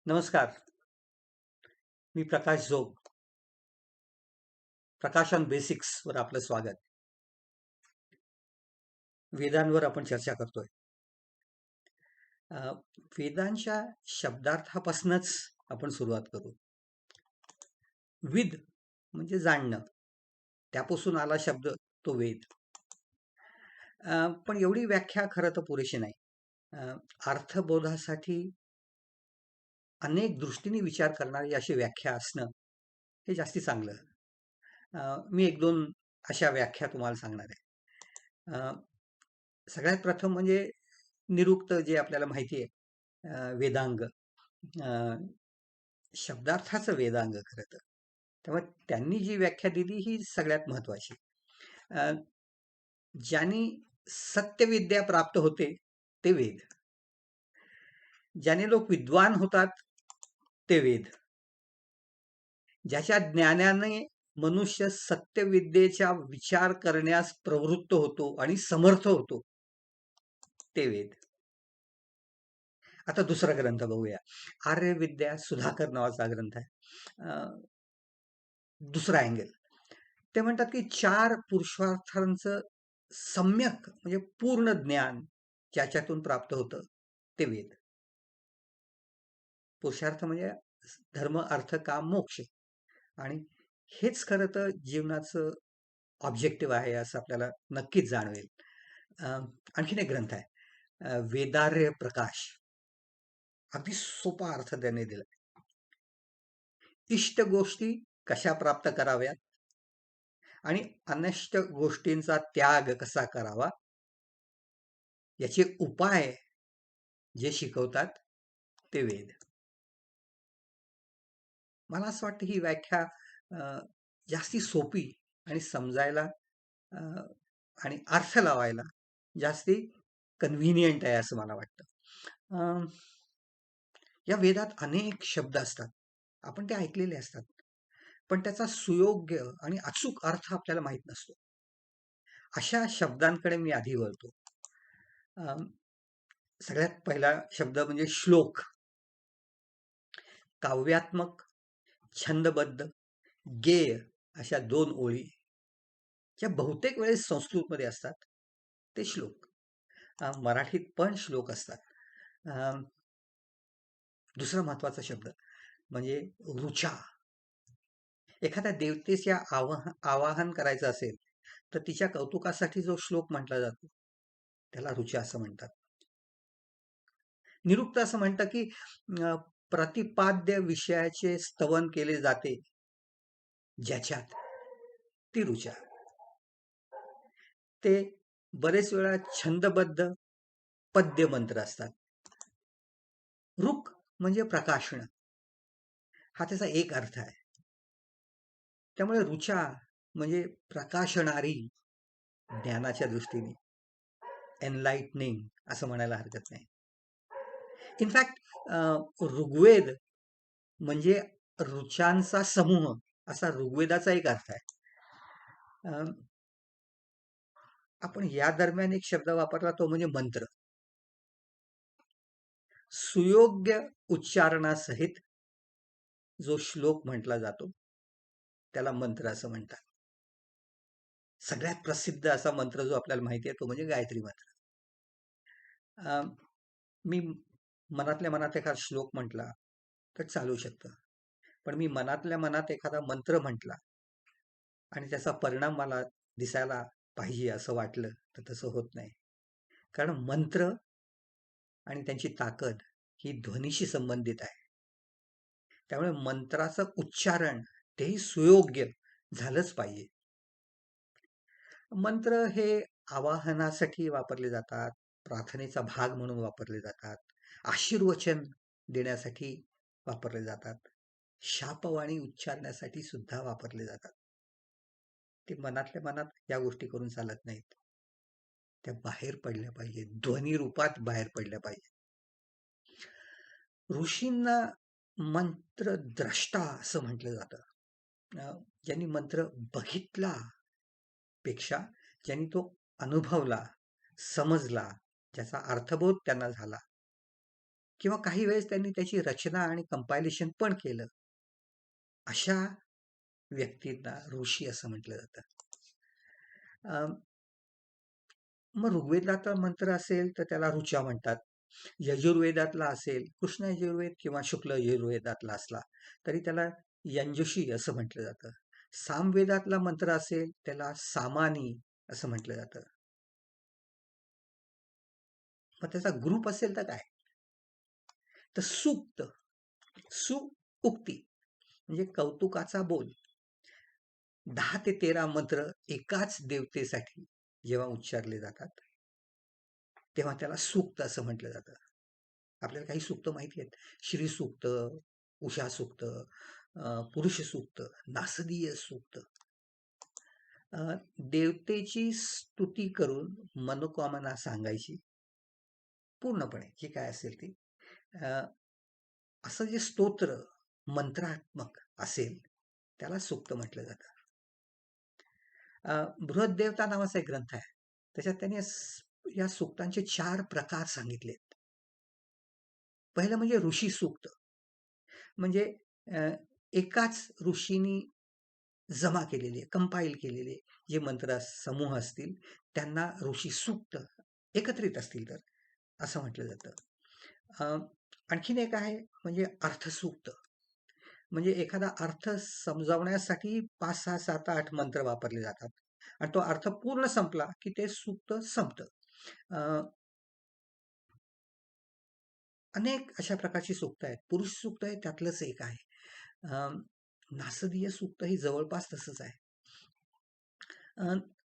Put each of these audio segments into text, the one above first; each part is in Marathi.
नमस्कार. मी प्रकाश जोग. प्रकाश ऑन बेसिक्स वर आपलं स्वागत. वेदांवर आपण चर्चा करतोय. अ, वेदांच्या शब्दार्थापासूनच आपण सुरुवात करू. विद म्हणजे जाणणं, त्यापासून आला शब्द तो वेद. पण एवढी व्याख्या खरं तर पुरेशी नाही. अ, अर्थबोधासाठी अनेक दृष्टीने विचार करणारी अशी व्याख्या असणं हे जास्ती चांगलं. मी एक दोन अशा व्याख्या तुम्हाला सांगणार आहे. अ, सगळ्यात प्रथम म्हणजे निरुक्त जे आपल्याला माहिती आहे, वेदांग. अ, शब्दार्थाचं वेदांग खरं तर. तेव्हा त्यांनी जी व्याख्या दिली ही सगळ्यात महत्वाची. अ, ज्यांनी सत्यविद्या प्राप्त होते ते वेद. ज्याने लोक विद्वान होतात ते वेद. ज्याच्या ज्ञानाने मनुष्य सत्यविद्येचा विचार करण्यास प्रवृत्त होतो आणि समर्थ होतो ते वेद. आता दुसरा ग्रंथ बघूया. आर्यविद्या सुधाकर नावाचा ग्रंथ आहे. दुसरा अँगल ते म्हणतात की 4 पुरुषार्थांचं सम्यक म्हणजे पूर्ण ज्ञान ज्याच्यातून प्राप्त होतं ते वेद. पुरुषार्थ म्हणजे धर्म, अर्थ, काम, मोक्ष. आणि हेच खरं तर जीवनाचं ऑब्जेक्टिव्ह आहे असं आपल्याला नक्कीच जाणवेल. आणखीन एक ग्रंथ आहे, वेदार्य प्रकाश. अगदी सोपा अर्थ त्याने दिला. इष्ट गोष्टी कशा प्राप्त कराव्यात आणि अनष्ट गोष्टींचा त्याग कसा करावा याचे उपाय जे शिकवतात ते वेद. मला असं वाटतं ही व्याख्या जास्ती सोपी आणि समजायला अ, आणि अर्थ लावायला जास्ती कन्व्हिनियंट आहे असं मला वाटतं. अ, या वेदात अनेक शब्द असतात, आपण ते ऐकलेले असतात, पण त्याचा सुयोग्य आणि अचूक अर्थ आपल्याला माहित नसतो. अशा शब्दांकडे मी आधी वळतो. अ, सगळ्यात पहिला शब्द म्हणजे श्लोक. काव्यात्मक, छंदबद्ध, गेय अशा 2 ओळी ज्या बहुतेक वेळेस संस्कृतमध्ये असतात ते श्लोक. मराठीत पण श्लोक असतात. अ, दुसरा महत्वाचा शब्द म्हणजे ऋचा. एखाद्या देवतेच्या आवाहन करायचं असेल तर तिच्या कौतुकासाठी जो श्लोक म्हटला जातो त्याला ऋचा असं म्हणतात. निरुक्त असं म्हणतं की अ, प्रतिपाद्य विषयाचे स्तवन केले जाते ज्याच्यात ती ऋचा. ते बरेच वेळा छंदबद्ध पद्य मंत्र असतात. ऋक म्हणजे प्रकाशण, हा त्याचा एक अर्थ आहे. त्यामुळे ऋचा म्हणजे प्रकाशणारी, ज्ञानाच्या दृष्टीने एनलाइटनिंग असं म्हणायला हरकत नाही. इनफॅक्ट ऋग्वेद म्हणजे ऋचांचा समूह असा ऋग्वेदाचा एक अर्थ आहे. आपण या दरम्यान एक शब्द वापरला तो म्हणजे मंत्र. सुयोग्य उच्चारणासहित जो श्लोक म्हटला जातो त्याला मंत्र असं म्हणतात. सगळ्यात प्रसिद्ध असा मंत्र जो आपल्याला माहिती आहे तो म्हणजे गायत्री मंत्र. मी मनातल्या मनात एखादा श्लोक म्हटला तर चालू शकतं, पण मी मनातल्या मनात एखादा मंत्र म्हटला आणि त्याचा परिणाम मला दिसायला पाहिजे असं वाटलं तर तसं होत नाही. कारण मंत्र आणि त्यांची ताकद ही ध्वनीशी संबंधित आहे. त्यामुळे मंत्राचं उच्चारण तेही सुयोग्य झालंच पाहिजे. मंत्र हे आवाहनासाठी वापरले जातात, प्रार्थनेचा भाग म्हणून वापरले जातात, आशीर्वचन देण्यासाठी वापरले जातात, शापवाणी उच्चारण्यासाठी सुद्धा वापरले जातात. ते मनातल्या मनात या गोष्टी करून चालत नाहीत. त्या बाहेर पडल्या पाहिजेत, ध्वनी रूपात बाहेर पडल्या पाहिजेत. ऋषींना मंत्रद्रष्टा असं म्हटलं जातं. ज्यांनी मंत्र बघितला पेक्षा ज्यांनी तो अनुभवला, समजला, ज्याचा अर्थबोध त्यांना झाला किंवा काही वेळेस त्यांनी त्याची रचना आणि कंपायलेशन पण केलं. अशा व्यक्तींना ऋषी असं म्हटलं जातं. मग ऋग्वेदातला मंत्र असेल तर त्याला ऋचा म्हणतात. यजुर्वेदातला असेल, कृष्ण यजुर्वेद किंवा शुक्ल यजुर्वेदातला असला तरी त्याला यंजुषी असं म्हटलं जातं. सामवेदातला मंत्र असेल त्याला सामानी असं म्हटलं जातं. मग त्याचा ग्रुप असेल तर काय, तर सूक्त, सुउक्ती म्हणजे कौतुकाचा बोल. 10 ते 13 मंत्र एकाच देवतेसाठी जेव्हा उच्चारले जातात तेव्हा त्याला सूक्त असं म्हटलं जातं. आपल्याला काही सूक्त माहिती आहेत. श्री सूक्त, उषा सूक्त, पुरुष सूक्त, नासदीय सूक्त. देवतेची स्तुती करून मनोकामना सांगायची पूर्णपणे जी काय असेल ती. असं जे स्तोत्र मंत्रात्मक असेल त्याला सूक्त म्हटलं जातं. बृहद्देवता नावाचा एक ग्रंथ आहे. त्याच्यात त्यांनी या सूक्तांचे 4 प्रकार सांगितलेत. पहिलं म्हणजे ऋषी सूक्त. म्हणजे एकाच ऋषीनी जमा केलेले, कंपाईल केलेले जे मंत्र समूह असतील त्यांना ऋषी सूक्त एकत्रित असतील तर असं म्हटलं जातं. आणखीन एक आहे म्हणजे अर्थसूक्त. म्हणजे एखादा अर्थ समजावण्यासाठी 5, 6, 7, 8 मंत्र वापरले जातात आणि तो अर्थ पूर्ण संपला की ते सूक्त संपतं. अनेक अशा प्रकारची सूक्त आहेत. पुरुष सूक्त आहे त्यातलंच एक आहे. नासदीय सूक्त ही जवळपास तसंच आहे.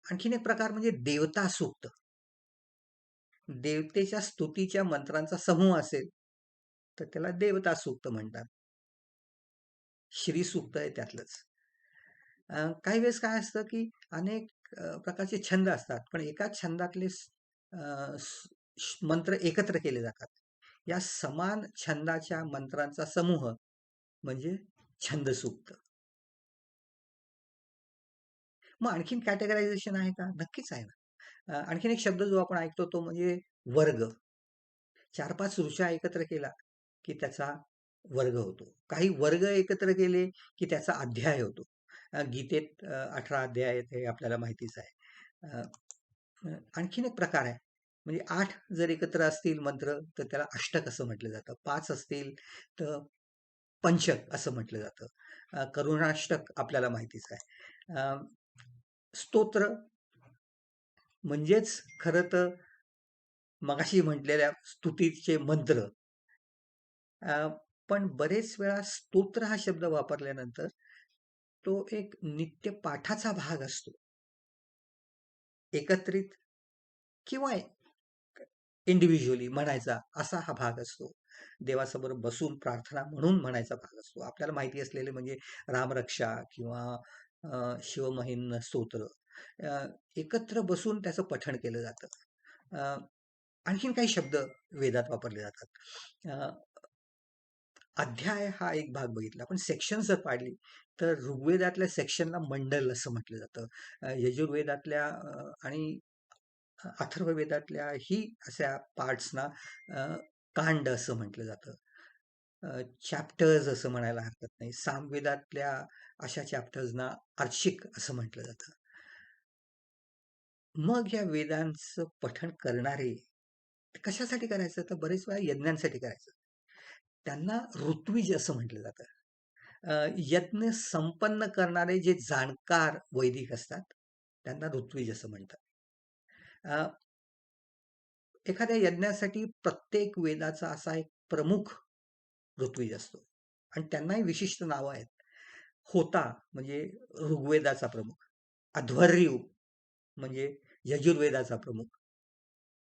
आणखीन एक प्रकार म्हणजे देवता सूक्त. देवतेच्या स्तुतीच्या मंत्रांचा समूह असेल तर त्याला देवता सूक्त म्हणतात. श्री सूक्त आहे त्यातलंच. काही वेळेस काय असतं की अनेक प्रकारचे छंद असतात पण एकाच छंदातले मंत्र एकत्र केले जातात. या समान छंदाच्या मंत्रांचा समूह म्हणजे छंद सूक्त. मग आणखीन कॅटेगरायझेशन आहे का? नक्कीच आहे ना. आणखीन एक शब्द जो आपण ऐकतो तो म्हणजे वर्ग. 4-5 ऋषा एकत्र केला की त्याचा वर्ग होतो. काही वर्ग एकत्र केले की त्याचा अध्याय होतो. गीतेत 18 अध्याय आहेत हे आपल्याला माहितीच आहे. आणखीन एक प्रकार आहे म्हणजे 8 जर एकत्र असतील मंत्र तर त्याला अष्टक असं म्हटलं जातं. 5 असतील तर पंचक असं म्हटलं जातं. करुणाष्टक आपल्याला माहितीच आहे. स्तोत्र म्हणजेच खरं तर मगाशी म्हटलेल्या स्तुतीचे मंत्र. पण बरेच वेळा स्तोत्र हा शब्द वापरल्यानंतर तो एक नित्य पाठाचा भाग असतो. एकत्रित किंवा इंडिव्हिज्युअली म्हणायचा असा हा भाग असतो. देवासमोर बसून प्रार्थना म्हणून म्हणायचा भाग असतो. आपल्याला माहिती असलेले म्हणजे रामरक्षा किंवा शिवमहिम्न स्तोत्र एकत्र बसून त्याचं पठण केलं जातं. आणखीन काही शब्द वेदात वापरले जातात. अध्याय हा एक भाग बघितला पण सेक्शन जर पाडली तर ऋग्वेदातल्या सेक्शनला मंडल असं म्हटलं जातं. यजुर्वेदातल्या आणि अथर्ववेदातल्या ही अशा पार्ट्सना कांड असं म्हटलं जातं. चॅप्टर्स असं म्हणायला हरकत नाही. सामवेदातल्या अशा चॅप्टर्सना अर्चिक असं म्हटलं जातं. मग या वेदांचं पठण करणारे कशासाठी करायचं तर बरेच वेळा यज्ञांसाठी करायचं. त्यांना ऋत्विज असं म्हटलं जातं. यज्ञ संपन्न करणारे जे जाणकार वैदिक असतात त्यांना ऋत्विज असं म्हणतात. एखाद्या यज्ञासाठी प्रत्येक वेदाचा असा एक प्रमुख ऋत्विज असतो आणि त्यांनाही विशिष्ट नावं आहेत. होता म्हणजे ऋग्वेदाचा प्रमुख, अध्वर्यू म्हणजे यजुर्वेदाचा प्रमुख,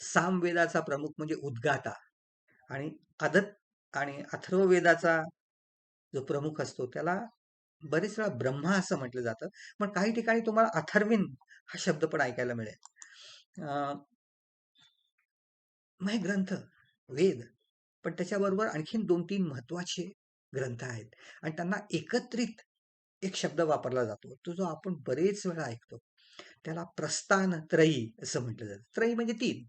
सामवेदाचा प्रमुख म्हणजे उद्गाता आणि अथर्ववेदाचा जो प्रमुख असतो त्याला बरेच वेळा ब्रह्मा असं म्हटलं जातं. पण काही ठिकाणी तुम्हाला अथर्विण हा शब्द पण ऐकायला मिळेल. मग हे ग्रंथ वेद पण त्याच्याबरोबर आणखीन 2-3 महत्वाचे ग्रंथ आहेत आणि त्यांना एकत्रित एक शब्द वापरला जातो तो जो आपण बरेच वेळा ऐकतो. त्याला प्रस्थान त्रयी असं म्हटलं जातं. त्रयी म्हणजे 3.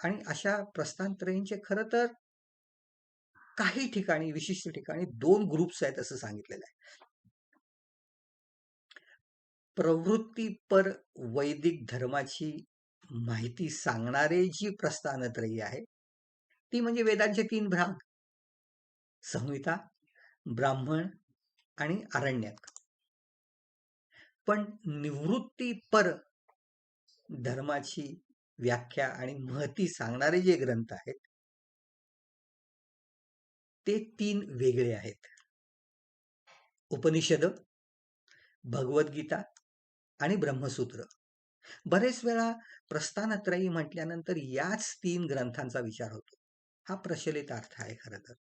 आणि अशा प्रस्थान त्रयींचे खरं तर काही ठिकाणी, विशिष्ट ठिकाणी 2 ग्रुप्स आहेत असं सांगितलेलं आहे. प्रवृत्तीपर वैदिक धर्माची माहिती सांगणारे जी प्रस्थानत्रयी आहे, ती म्हणजे वेदांचे 3 भाग, संहिता, ब्राह्मण आणि आरण्यक. पण निवृत्तीपर धर्माची व्याख्या आणि महती सांगणारे जे ग्रंथ आहेत, ते 3 वेगळे आहेत. उपनिषद, भगवद्गीता आणि ब्रह्मसूत्र. बरेच वेळा प्रस्थानत्रयी म्हटल्यानंतर याच 3 ग्रंथांचा विचार होतो. हा प्रचलित अर्थ आहे खरं तर.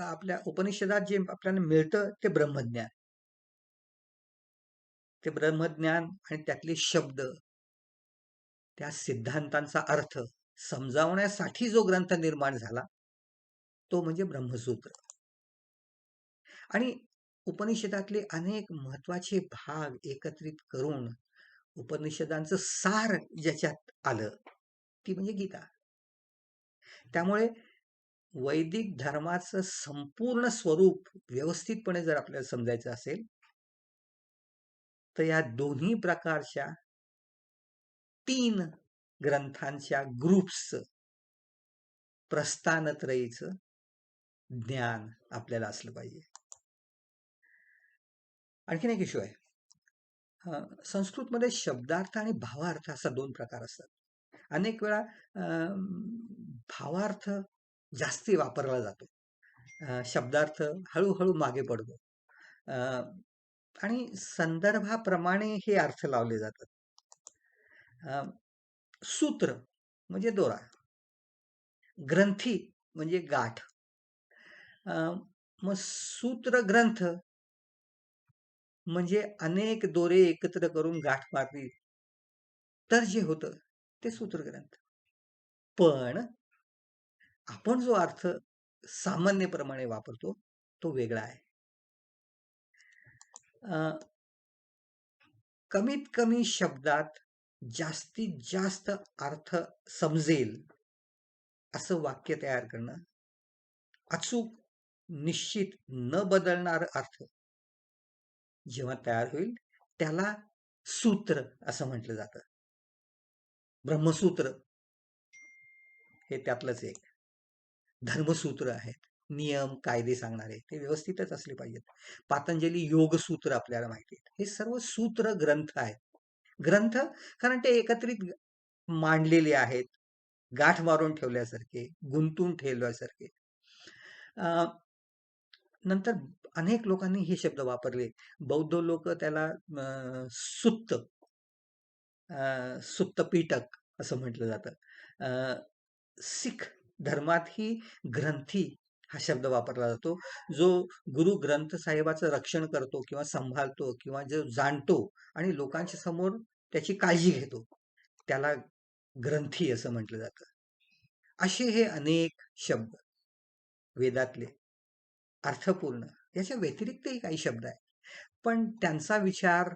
आपल्या उपनिषदात जे आपल्याला मिळतं ते ब्रह्मज्ञान. ते ब्रह्मज्ञान आणि त्यातले शब्द, त्या सिद्धांतांचा अर्थ समजावण्यासाठी जो ग्रंथ निर्माण झाला तो म्हणजे ब्रह्मसूत्र. आणि उपनिषदातले अनेक महत्वाचे भाग एकत्रित करून उपनिषदांचं सार ज्याच्यात आलं ती म्हणजे गीता. त्यामुळे वैदिक धर्माचं संपूर्ण स्वरूप व्यवस्थितपणे जर आपल्याला समजायचं असेल तर या दोन्ही प्रकारच्या 3 ग्रंथांच्या ग्रुप्सचं, प्रस्थानत्रयीचं ज्ञान आपल्याला असलं पाहिजे. आणखीन एक इश्यू आहे. संस्कृतमध्ये शब्दार्थ आणि भावार्थ असा 2 प्रकार असतात. अनेक वेळा भावार्थ जास्ती वापरला जातो, शब्दार्थ हळूहळू मागे पडतो आणि संदर्भाप्रमाणे हे अर्थ लावले जातात. सूत्र म्हणजे दोरा, ग्रंथी म्हणजे गाठ. मग सूत्र ग्रंथ म्हणजे अनेक दोरे एकत्र करून गाठ मारली तर जे होतं ते सूत्रग्रंथ. पण आपण जो अर्थ सामान्यप्रमाणे वापरतो तो वेगळा आहे. कमीत कमी शब्दात जास्तीत जास्त अर्थ समजेल असं वाक्य तयार करणं, अचूक, निश्चित, न बदलणार अर्थ जेव्हा तयार होईल त्याला सूत्र असं म्हटलं जातं. ब्रह्मसूत्र हे त्यातलंच एक. धर्मसूत्र आहेत, नियम, कायदे सांगणारे, ते व्यवस्थितच असले पाहिजेत. पातंजली योगसूत्र आपल्याला माहिती आहेत. हे सर्व सूत्र ग्रंथ आहेत. ग्रंथ कारण ते एकत्रित मांडलेले आहेत, गाठ मारून ठेवल्यासारखे, गुंतून ठेवल्यासारखे. नंतर अनेक लोकांनी हे शब्द वापरले. बौद्ध लोक त्याला सुत्त, सुत्तपीठक असं म्हटलं जातं. सिख धर्मात ही ग्रंथी हा शब्द वापरला जातो. जो गुरु ग्रंथ साहेबाचं रक्षण करतो किंवा सांभाळतो किंवा जो जाणतो आणि लोकांच्या समोर त्याची काळजी घेतो त्याला ग्रंथी असं म्हटलं जातं. असे हे अनेक शब्द वेदातले अर्थपूर्ण, याच्या व्यतिरिक्तही काही शब्द आहेत, पण त्यांचा विचार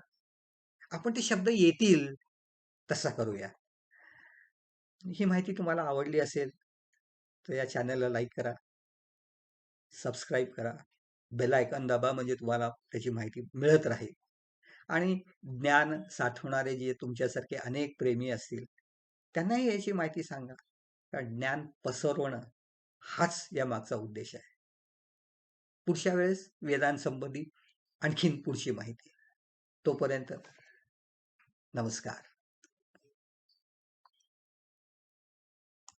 आपण ते शब्द येतील तसा करूया. ही माहिती तुम्हाला आवडली असेल तर या चॅनलला लाईक करा, सबस्क्राईब करा, बेल आयकॉन दाबा म्हणजे तुम्हाला त्याची माहिती मिळत राहील. आणि ज्ञान साठवणारे जे तुमच्यासारखे अनेक प्रेमी असतील त्यांनाही याची माहिती सांगा, कारण ज्ञान पसरवणं हाच या मागचा उद्देश आहे. पुढच्या वेळेस वेदांसंबंधी आणखीन पुढची माहिती. तोपर्यंत नमस्कार.